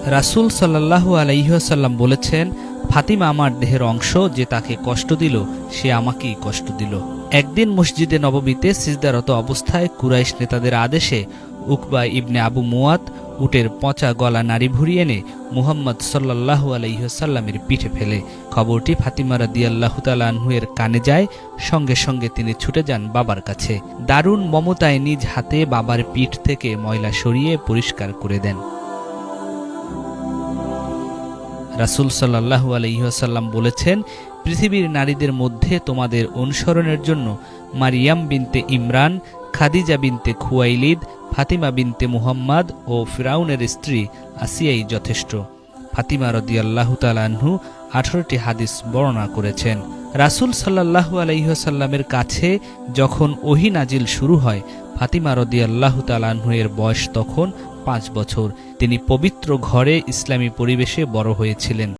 রাসূল সাল্লাল্লাহু আলাইহি ওয়াসাল্লাম বলেছেন, ফাতিমা আমার দেহের অংশ, যে তাকে কষ্ট দিল সে আমাকেই কষ্ট দিল। একদিন মসজিদে নববীতে সিজদারত অবস্থায় কুরাইশ নেতাদের আদেশে উকবা ইবনে আবু মুয়াত উটের পচা গলা নাড়ি ভুড়ি এনে মুহাম্মদ সাল্লাল্লাহু আলাইহি ওয়াসাল্লামের পিঠে ফেলে। খবরটি ফাতিমা রাদিয়াল্লাহু তাআলা আনহুয়ের কানে যায়। সঙ্গে সঙ্গে তিনি ছুটে যান বাবার কাছে। দারুণ মমতায় নিজ হাতে বাবার পিঠ থেকে ময়লা সরিয়ে পরিষ্কার করে দেন। রাসূল সাল্লাল্লাহু আলাইহি ওয়াসাল্লাম বলেছেন, পৃথিবীর নারীদের মধ্যে তোমাদের অনুসরণের জন্য মারিয়াম বিনতে ইমরান, খাদিজা বিনতে খুয়াইলিদ, ফাতিমা বিনতে মুহাম্মদ ও ফিরাউনের স্ত্রী আসিয়াই যথেষ্ট। ফাতিমা রাদিয়াল্লাহু তাআলা আনহু 18টি হাদিস বর্ণনা করেছেন। রাসূল সাল্লাল্লাহু আলাইহি ওয়াসাল্লামের কাছে যখন ওহী নাজিল শুরু হয়, ফাতিমা রাদিয়াল্লাহু তাআলা আনহু এর বয়স তখন 5 বছর। তিনি পবিত্র ঘরে ইসলামী পরিবেশে বড় হয়েছিলেন।